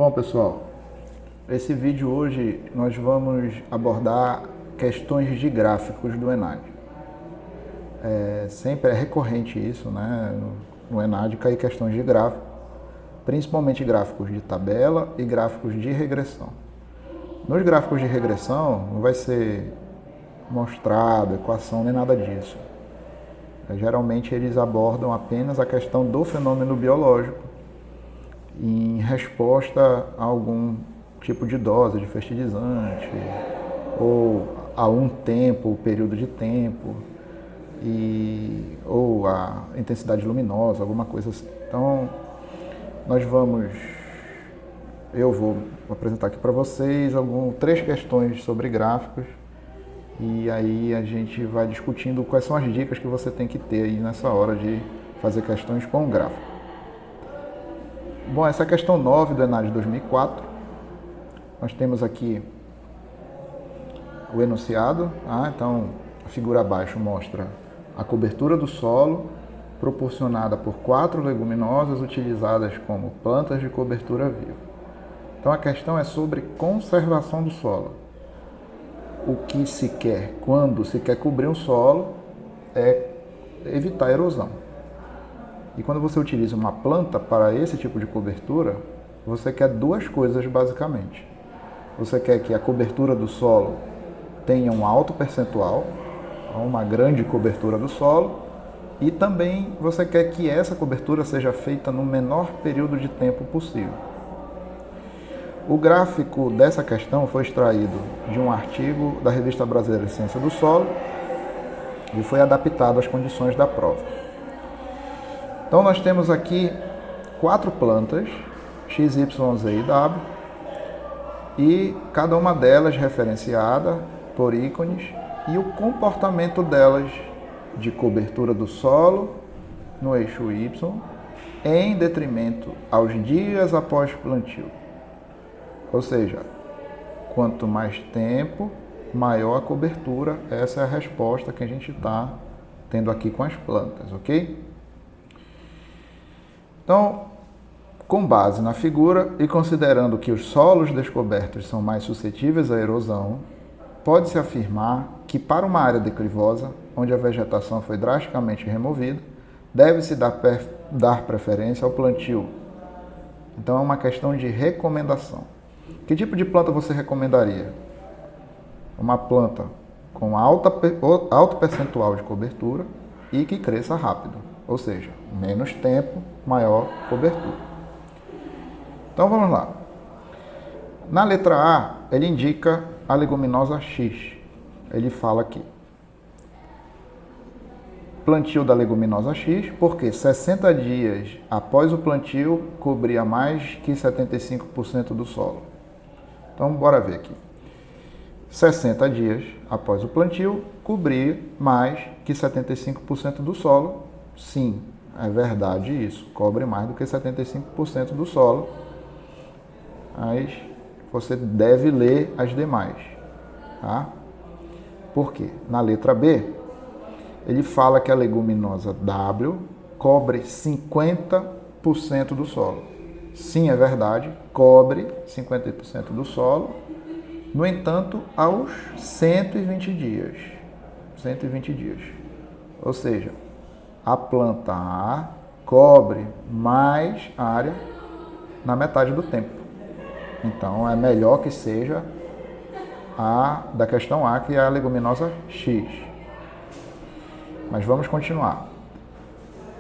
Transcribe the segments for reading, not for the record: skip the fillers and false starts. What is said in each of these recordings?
Bom, pessoal, esse vídeo hoje nós vamos abordar questões de gráficos do ENAD. Sempre é recorrente isso, né? No ENAD cair questões de gráfico, principalmente gráficos de tabela e gráficos de regressão. Nos gráficos de regressão não vai ser mostrado equação nem nada disso. Geralmente eles abordam apenas a questão do fenômeno biológico em resposta a algum tipo de dose de fertilizante ou a um tempo, período de tempo ou a intensidade luminosa, alguma coisa assim. Então, eu vou apresentar aqui para vocês três questões sobre gráficos e aí a gente vai discutindo quais são as dicas que você tem que ter aí nessa hora de fazer questões com gráfico. Bom, essa é a questão 9 do ENAD de 2004. Nós temos aqui o enunciado. Então, a figura abaixo mostra a cobertura do solo proporcionada por 4 leguminosas utilizadas como plantas de cobertura viva. Então, a questão é sobre conservação do solo. O que se quer quando se quer cobrir um solo é evitar a erosão. E quando você utiliza uma planta para esse tipo de cobertura, você quer duas coisas basicamente. Você quer que a cobertura do solo tenha um alto percentual, uma grande cobertura do solo, e também você quer que essa cobertura seja feita no menor período de tempo possível. O gráfico dessa questão foi extraído de um artigo da Revista Brasileira de Ciência do Solo e foi adaptado às condições da prova. Então nós temos aqui 4 plantas, X, Y, Z e W, e cada uma delas referenciada por ícones e o comportamento delas de cobertura do solo no eixo Y em detrimento aos dias após plantio. Ou seja, quanto mais tempo, maior a cobertura. Essa é a resposta que a gente está tendo aqui com as plantas, ok? Então, com base na figura e considerando que os solos descobertos são mais suscetíveis à erosão, pode-se afirmar que para uma área declivosa, onde a vegetação foi drasticamente removida, deve-se dar preferência ao plantio. Então, é uma questão de recomendação. Que tipo de planta você recomendaria? Uma planta com alto percentual de cobertura e que cresça rápido. Ou seja, menos tempo, maior cobertura. Então vamos lá. Na letra A, ele indica a leguminosa X. Ele fala aqui. Plantio da leguminosa X, porque 60 dias após o plantio cobria mais que 75% do solo. Então bora ver aqui. 60 dias após o plantio cobria mais que 75% do solo. Sim, é verdade isso, cobre mais do que 75% do solo, mas você deve ler as demais, tá? Por quê? Na letra B, ele fala que a leguminosa W cobre 50% do solo. Sim, é verdade, cobre 50% do solo, no entanto, aos 120 dias. 120 dias. Ou seja, a planta A cobre mais área na metade do tempo. Então, é melhor que seja a da questão A, que é a leguminosa X. Mas vamos continuar.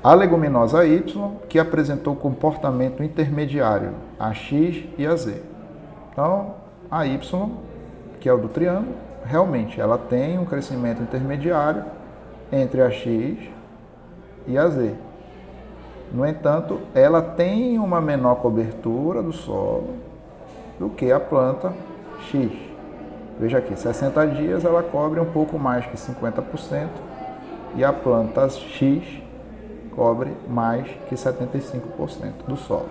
A leguminosa Y, que apresentou comportamento intermediário, a X e a Z. Então, a Y, que é o do triângulo, realmente ela tem um crescimento intermediário entre a X e a Z. No entanto, ela tem uma menor cobertura do solo do que a planta X. Veja aqui, 60 dias ela cobre um pouco mais que 50% e a planta X cobre mais que 75% do solo.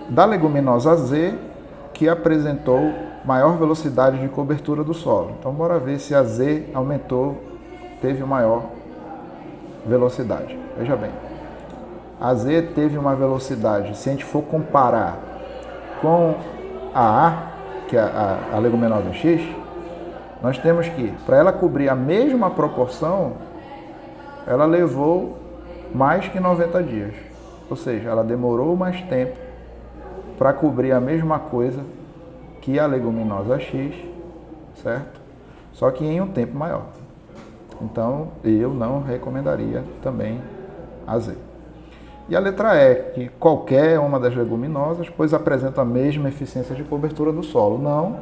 Da leguminosa Z, que apresentou maior velocidade de cobertura do solo. Então, bora ver se a Z aumentou, teve maior velocidade. Veja bem, A Z teve uma velocidade, se a gente for comparar com a que é a leguminosa X, nós temos que, para ela cobrir a mesma proporção, ela levou mais que 90 dias. Ou seja, ela demorou mais tempo para cobrir a mesma coisa que a leguminosa X, certo? Só que em um tempo maior. Então, eu não recomendaria também a Z. E a letra E, que qualquer uma das leguminosas, pois apresenta a mesma eficiência de cobertura do solo. Não,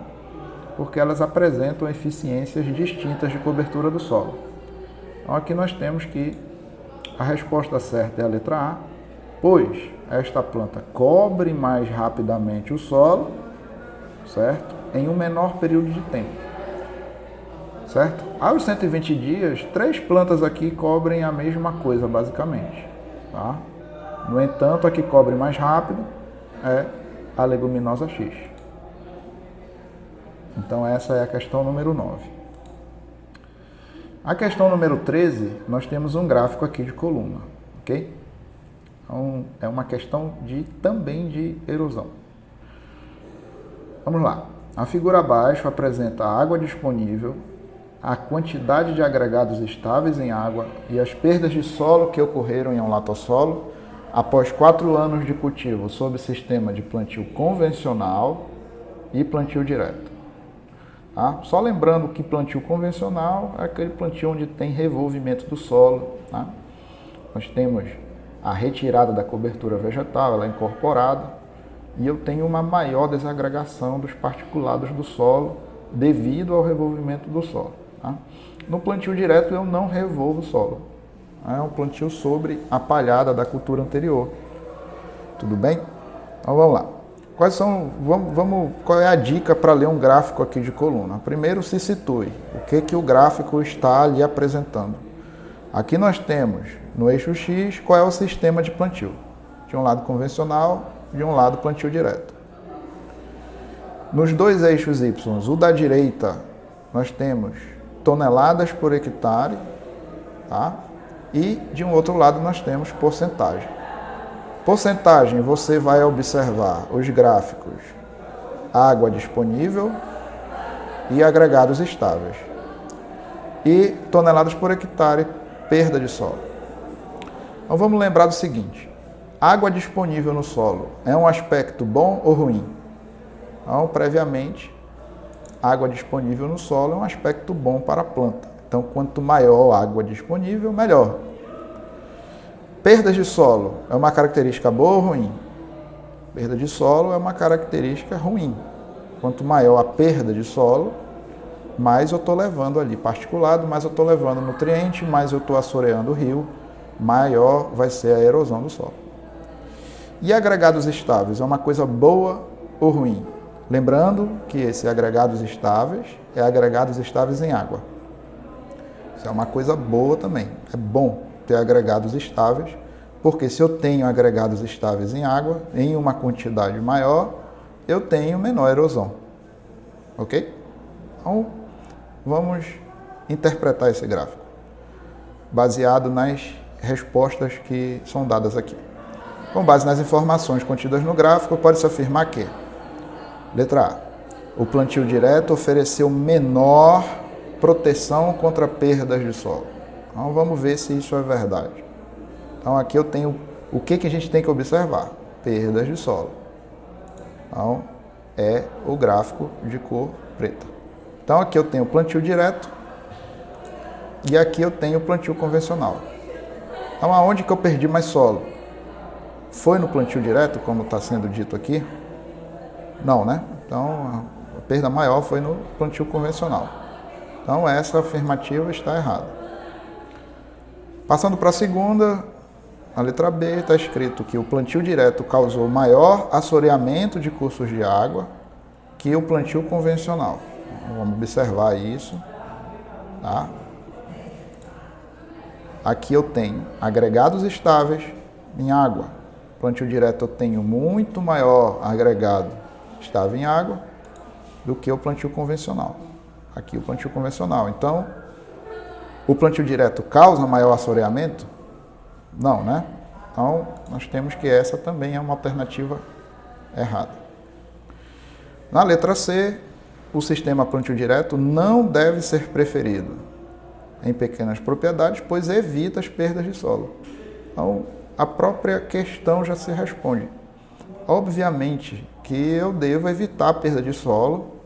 porque elas apresentam eficiências distintas de cobertura do solo. Então, aqui nós temos que a resposta certa é a letra A, pois esta planta cobre mais rapidamente o solo, certo? Em um menor período de tempo, certo? Aos 120 dias, 3 plantas aqui cobrem a mesma coisa, basicamente, tá? No entanto, a que cobre mais rápido é a leguminosa X. Então, essa é a questão número 9. A questão número 13, nós temos um gráfico aqui de coluna, ok? Então, é uma questão também de erosão. Vamos lá. A figura abaixo apresenta a água disponível, a quantidade de agregados estáveis em água e as perdas de solo que ocorreram em um latossolo após 4 anos de cultivo sob sistema de plantio convencional e plantio direto. Tá? Só lembrando que plantio convencional é aquele plantio onde tem revolvimento do solo. Tá? Nós temos a retirada da cobertura vegetal, ela é incorporada, e eu tenho uma maior desagregação dos particulados do solo devido ao revolvimento do solo. Tá? No plantio direto eu não revolvo o solo. É um plantio sobre a palhada da cultura anterior. Tudo bem? Então vamos lá. Qual é a dica para ler um gráfico aqui de coluna? Primeiro, se situe. O que o gráfico está ali apresentando? Aqui nós temos, no eixo X, qual é o sistema de plantio. De um lado convencional, de um lado plantio direto. Nos dois eixos Y, o da direita, nós temos toneladas por hectare, tá? E de um outro lado nós temos porcentagem. Porcentagem, você vai observar os gráficos água disponível e agregados estáveis. E toneladas por hectare, perda de solo. Então vamos lembrar do seguinte, água disponível no solo é um aspecto bom ou ruim? Então, previamente, água disponível no solo é um aspecto bom para a planta. Então, quanto maior a água disponível, melhor. Perdas de solo é uma característica boa ou ruim? Perda de solo é uma característica ruim. Quanto maior a perda de solo, mais eu estou levando ali particulado, mais eu estou levando nutriente, mais eu estou assoreando o rio, maior vai ser a erosão do solo. E agregados estáveis é uma coisa boa ou ruim? Lembrando que esse agregados estáveis é agregados estáveis em água. Isso é uma coisa boa também. É bom ter agregados estáveis, porque se eu tenho agregados estáveis em água, em uma quantidade maior, eu tenho menor erosão. Ok? Então, vamos interpretar esse gráfico, baseado nas respostas que são dadas aqui. Com base nas informações contidas no gráfico, pode-se afirmar que, letra A, o plantio direto ofereceu menor proteção contra perdas de solo. Então vamos ver se isso é verdade. Então aqui eu tenho o que a gente tem que observar? Perdas de solo. Então é o gráfico de cor preta. Então aqui eu tenho plantio direto e aqui eu tenho plantio convencional. Então aonde que eu perdi mais solo? Foi no plantio direto, como está sendo dito aqui? Não, né? Então a perda maior foi no plantio convencional. Então essa afirmativa está errada. Passando para a segunda, a letra B, está escrito que o plantio direto causou maior assoreamento de cursos de água que o plantio convencional. Então, vamos observar isso. Tá? Aqui eu tenho agregados estáveis em água. Plantio direto eu tenho muito maior agregado estável em água do que o plantio convencional. Aqui o plantio convencional. Então, o plantio direto causa maior assoreamento? Não, né? Então, nós temos que essa também é uma alternativa errada. Na letra C, o sistema plantio direto não deve ser preferido em pequenas propriedades, pois evita as perdas de solo. Então, a própria questão já se responde. Obviamente que eu devo evitar a perda de solo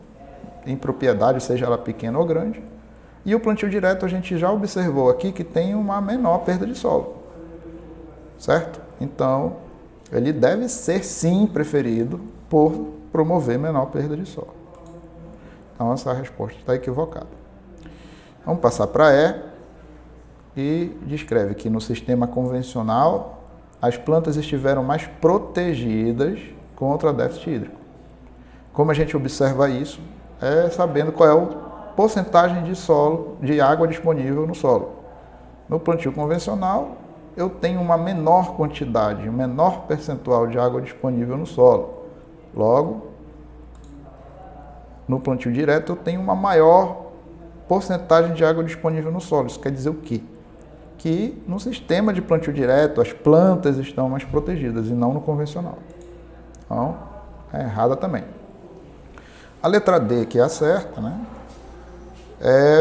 em propriedade, seja ela pequena ou grande. E o plantio direto a gente já observou aqui que tem uma menor perda de solo. Certo? Então, ele deve ser sim preferido por promover menor perda de solo. Então, essa resposta está equivocada. Vamos passar para E e descreve que no sistema convencional as plantas estiveram mais protegidas contra déficit hídrico. Como a gente observa isso? É sabendo qual é a porcentagem de solo, de água disponível no solo. No plantio convencional, eu tenho uma menor quantidade, um menor percentual de água disponível no solo. Logo, no plantio direto, eu tenho uma maior porcentagem de água disponível no solo. Isso quer dizer o quê? Que no sistema de plantio direto, as plantas estão mais protegidas e não no convencional. Então, é errada também. A letra D, que é a certa, né?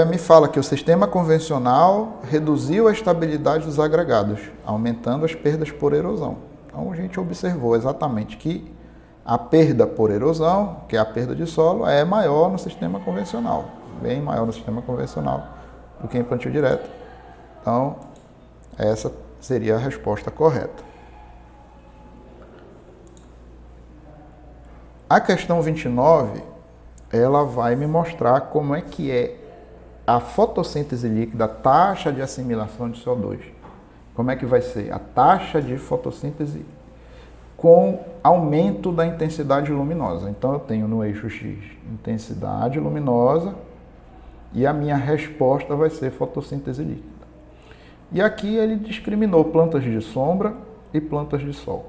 Me fala que o sistema convencional reduziu a estabilidade dos agregados, aumentando as perdas por erosão. Então, a gente observou exatamente que a perda por erosão, que é a perda de solo, é maior no sistema convencional, bem maior no sistema convencional do que em plantio direto. Então, essa seria a resposta correta. A questão 29, ela vai me mostrar como é que é a fotossíntese líquida, a taxa de assimilação de CO2. Como é que vai ser? A taxa de fotossíntese com aumento da intensidade luminosa. Então, eu tenho no eixo X intensidade luminosa e a minha resposta vai ser fotossíntese líquida. E aqui ele discriminou plantas de sombra e plantas de sol.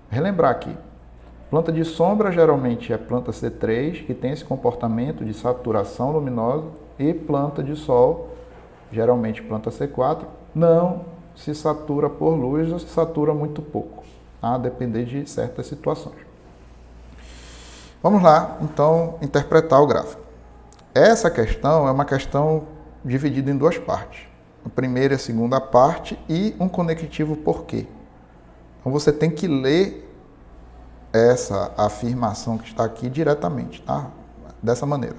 Relembrar aqui, planta de sombra geralmente é planta C3, que tem esse comportamento de saturação luminosa, e planta de sol, geralmente planta C4, não se satura por luz ou se satura muito pouco, a depender de certas situações. Vamos lá, então, interpretar o gráfico. Essa questão é uma questão dividida em duas partes. A primeira e a segunda parte e um conectivo porquê. Então, você tem que ler essa afirmação que está aqui diretamente, tá? Dessa maneira.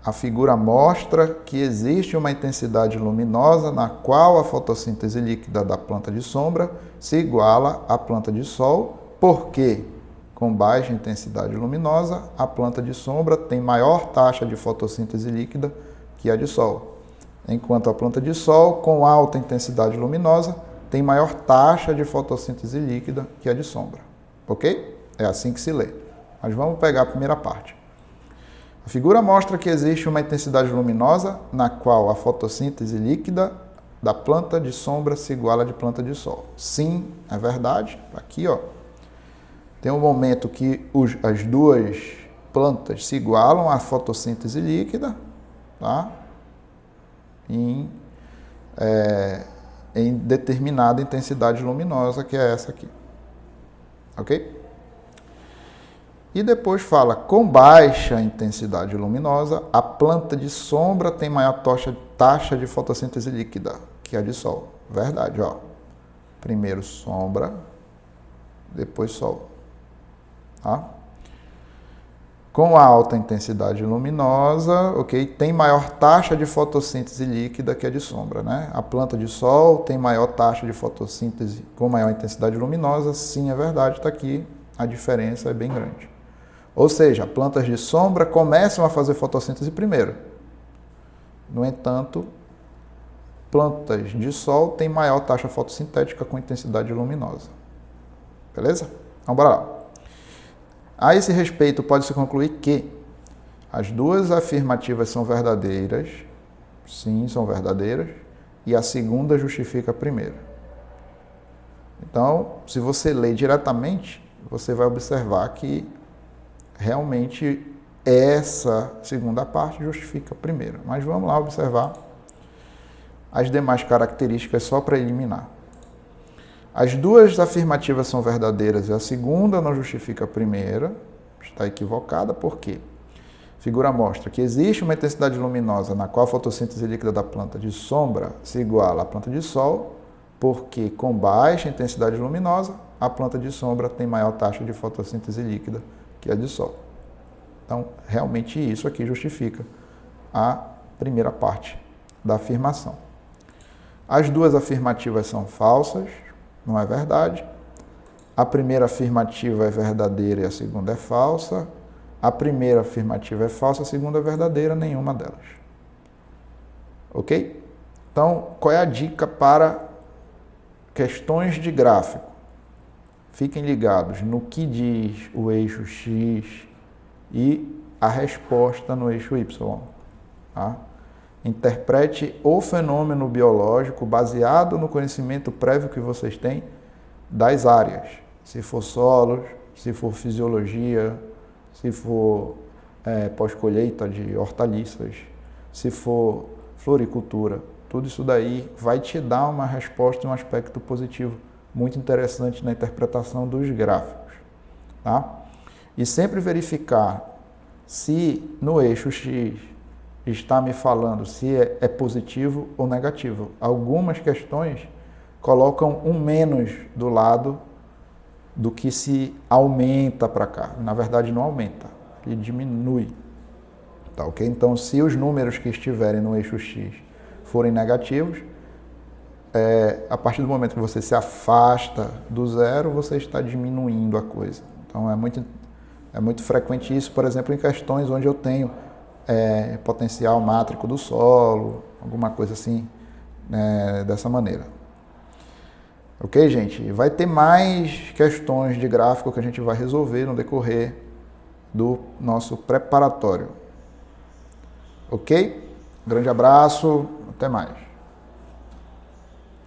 A figura mostra que existe uma intensidade luminosa na qual a fotossíntese líquida da planta de sombra se iguala à planta de sol, porque, com baixa intensidade luminosa, a planta de sombra tem maior taxa de fotossíntese líquida que a de sol, enquanto a planta de sol, com alta intensidade luminosa, tem maior taxa de fotossíntese líquida que a de sombra. Ok? É assim que se lê. Mas vamos pegar a primeira parte. A figura mostra que existe uma intensidade luminosa na qual a fotossíntese líquida da planta de sombra se iguala à de planta de sol. Sim, é verdade. Aqui, ó, tem um momento que as duas plantas se igualam à fotossíntese líquida, tá? Em determinada intensidade luminosa, que é essa aqui. Ok? E depois fala, com baixa intensidade luminosa, a planta de sombra tem maior taxa de fotossíntese líquida que a de sol. Verdade, ó. Primeiro sombra, depois sol. Tá? Com alta intensidade luminosa, ok, tem maior taxa de fotossíntese líquida que a de sombra, né? A planta de sol tem maior taxa de fotossíntese com maior intensidade luminosa, sim, é verdade, está aqui, a diferença é bem grande. Ou seja, plantas de sombra começam a fazer fotossíntese primeiro. No entanto, plantas de sol têm maior taxa fotossintética com intensidade luminosa. Beleza? Então, bora lá. A esse respeito, pode-se concluir que as duas afirmativas são verdadeiras, sim, são verdadeiras, e a segunda justifica a primeira. Então, se você lê diretamente, você vai observar que realmente essa segunda parte justifica a primeira. Mas vamos lá observar as demais características só para eliminar. As duas afirmativas são verdadeiras e a segunda não justifica a primeira. Está equivocada, por quê? A figura mostra que existe uma intensidade luminosa na qual a fotossíntese líquida da planta de sombra se iguala à planta de sol, porque com baixa intensidade luminosa, a planta de sombra tem maior taxa de fotossíntese líquida que a de sol. Então, realmente isso aqui justifica a primeira parte da afirmação. As duas afirmativas são falsas, não é verdade. A primeira afirmativa é verdadeira e a segunda é falsa. A primeira afirmativa é falsa, a segunda é verdadeira, nenhuma delas. Ok? Então, qual é a dica para questões de gráfico? Fiquem ligados no que diz o eixo X e a resposta no eixo Y. Tá? Interprete o fenômeno biológico baseado no conhecimento prévio que vocês têm das áreas. Se for solos, se for fisiologia, se for pós-colheita de hortaliças, se for floricultura. Tudo isso daí vai te dar uma resposta e um aspecto positivo muito interessante na interpretação dos gráficos. Tá? E sempre verificar se no eixo X está me falando se é positivo ou negativo. Algumas questões colocam um menos do lado do que se aumenta para cá. Na verdade, não aumenta, ele diminui. Tá, ok? Então, se os números que estiverem no eixo X forem negativos, a partir do momento que você se afasta do zero, você está diminuindo a coisa. Então, é muito frequente isso, por exemplo, em questões onde eu tenho potencial mátrico do solo, alguma coisa assim, dessa maneira. Ok, gente? Vai ter mais questões de gráfico que a gente vai resolver no decorrer do nosso preparatório. Ok? Grande abraço, até mais.